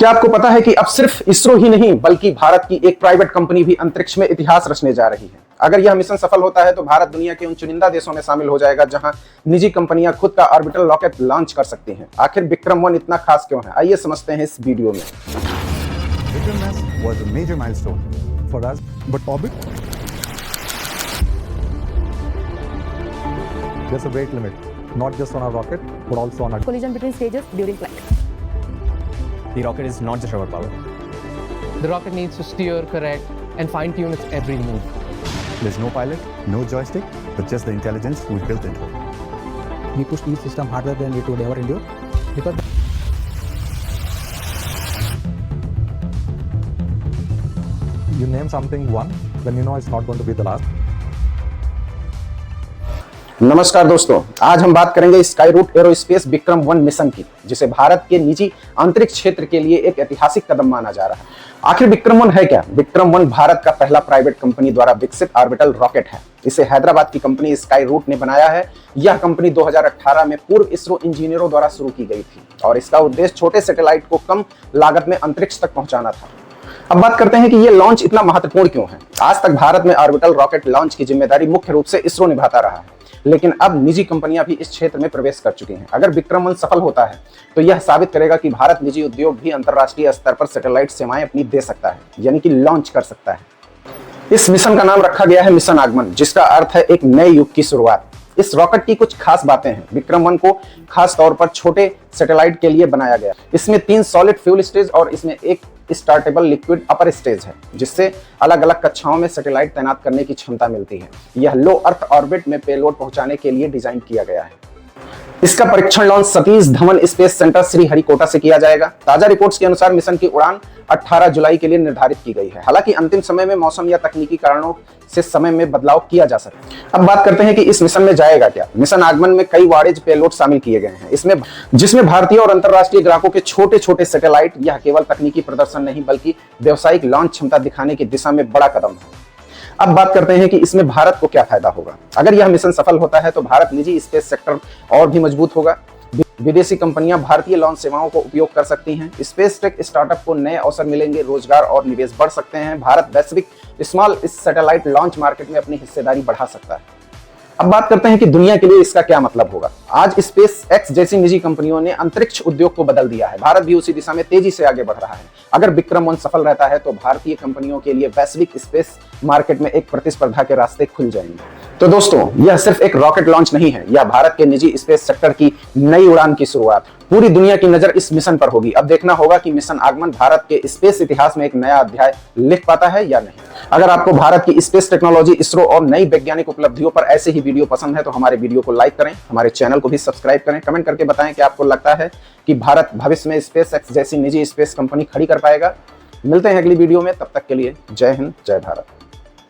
क्या आपको पता है कि अब सिर्फ इसरो ही नहीं बल्कि भारत की एक प्राइवेट कंपनी भी अंतरिक्ष में इतिहास रचने जा रही है। अगर यह मिशन सफल होता है तो भारत दुनिया के उन चुनिंदा देशों में शामिल हो जाएगा जहां निजी कंपनियां खुद का ऑर्बिटल रॉकेट लॉन्च कर सकती हैं। आखिर विक्रम 1 इतना खास क्यों है, आइए समझते हैं इस वीडियो में। Vikram was a major milestone for us, but orbit, there's a weight limit, not just on our rocket, but also on our collision between stages during flight. The rocket is not just rubber power. The rocket needs to steer, correct, and fine-tune its every move. There's no pilot, no joystick, but just the intelligence we built into it. We pushed each system harder than it would ever endure because You name something one, then you know it's not going to be the last. नमस्कार दोस्तों, आज हम बात करेंगे Skyroot Aerospace Vikram 1 mission की, जिसे भारत के निजी अंतरिक्ष क्षेत्र के लिए एक ऐतिहासिक कदम माना जा रहा है। आखिर विक्रम 1 है क्या? विक्रम 1 भारत का पहला प्राइवेट कंपनी द्वारा विकसित ऑर्बिटल रॉकेट है। इसे हैदराबाद की कंपनी स्काई रूट ने बनाया है। यह कंपनी 2018 में पूर्व इसरो इंजीनियरों द्वारा शुरू की गई थी और इसका उद्देश्य छोटे सैटेलाइट को कम लागत में अंतरिक्ष तक पहुंचाना था। अब बात करते हैं कि यह लॉन्च इतना महत्वपूर्ण क्यों है। आज तक भारत में ऑर्बिटल रॉकेट लॉन्च की जिम्मेदारी मुख्य रूप से इसरो निभाता रहा है, लेकिन अब निजी कंपनियां भी इस क्षेत्र में प्रवेश कर चुकी हैं। अगर विक्रम 1 सफल होता है तो यह साबित करेगा कि भारत निजी उद्योग भी अंतर्राष्ट्रीय स्तर पर सैटेलाइट सेवाएं अपनी दे सकता है, यानी कि लॉन्च कर सकता है। इस मिशन का नाम रखा गया है मिशन आगमन, जिसका अर्थ है एक नए युग की शुरुआत। इस रॉकेट की कुछ खास बातें हैं। विक्रम 1 को खास तौर पर छोटे सैटेलाइट के लिए बनाया गया। इसमें 3 सॉलिड फ्यूल स्टेज और इसमें एक स्टार्टेबल लिक्विड अपर स्टेज है, जिससे अलग अलग कक्षाओं में सैटेलाइट तैनात करने की क्षमता मिलती है। यह लो अर्थ ऑर्बिट में पेलोड पहुंचाने के लिए डिजाइन किया गया है। इसका परीक्षण launch Satish Dhawan space centre Sriharikota से किया जाएगा। ताजा रिपोर्ट्स के अनुसार मिशन की उड़ान 18 जुलाई के लिए निर्धारित की गई है। हालांकि अंतिम समय में मौसम या तकनीकी कारणों से समय में बदलाव किया जा सकता है। अब बात करते हैं कि इस मिशन में जाएगा क्या। मिशन आगमन में कई वारेज पेलोड शामिल किए गए हैं, जिसमें भारतीय और अंतर्राष्ट्रीय ग्राहकों के छोटे छोटे सैटेलाइट। यह केवल तकनीकी प्रदर्शन नहीं बल्कि व्यावसायिक लॉन्च क्षमता दिखाने की दिशा में बड़ा कदम है। अब बात करते हैं कि इसमें भारत को क्या फायदा होगा। अगर यह मिशन सफल होता है तो भारत निजी स्पेस सेक्टर और भी मजबूत होगा। विदेशी कंपनियां भारतीय लॉन्च सेवाओं को उपयोग कर सकती हैं। स्पेस टेक स्टार्टअप को नए अवसर मिलेंगे, रोजगार और निवेश बढ़ सकते हैं। भारत वैश्विक स्मॉल सैटेलाइट लॉन्च मार्केट में अपनी हिस्सेदारी बढ़ा सकता है। अब बात करते हैं कि दुनिया के लिए इसका क्या मतलब होगा। आज स्पेस एक्स जैसी निजी कंपनियों ने अंतरिक्ष उद्योग को बदल दिया है। भारत भी उसी दिशा में तेजी से आगे बढ़ रहा है। अगर विक्रम 1 सफल रहता है तो भारतीय कंपनियों के लिए वैश्विक स्पेस मार्केट में एक प्रतिस्पर्धा के रास्ते खुल जाएंगे। तो दोस्तों, यह सिर्फ एक रॉकेट लॉन्च नहीं है, यह भारत के निजी स्पेस सेक्टर की नई उड़ान की शुरुआत। पूरी दुनिया की नजर इस मिशन पर होगी। अब देखना होगा कि मिशन आगमन भारत के स्पेस इतिहास में एक नया अध्याय लिख पाता है या नहीं। अगर आपको भारत की स्पेस टेक्नोलॉजी, इसरो और नई वैज्ञानिक उपलब्धियों पर ऐसे ही वीडियो पसंद है तो हमारे वीडियो को लाइक करें, हमारे चैनल को भी सब्सक्राइब करें। कमेंट करके बताएं कि आपको लगता है कि भारत भविष्य में स्पेस एक्स जैसी निजी स्पेस कंपनी खड़ी कर पाएगा। मिलते हैं अगली वीडियो में, तब तक के लिए जय हिंद, जय भारत।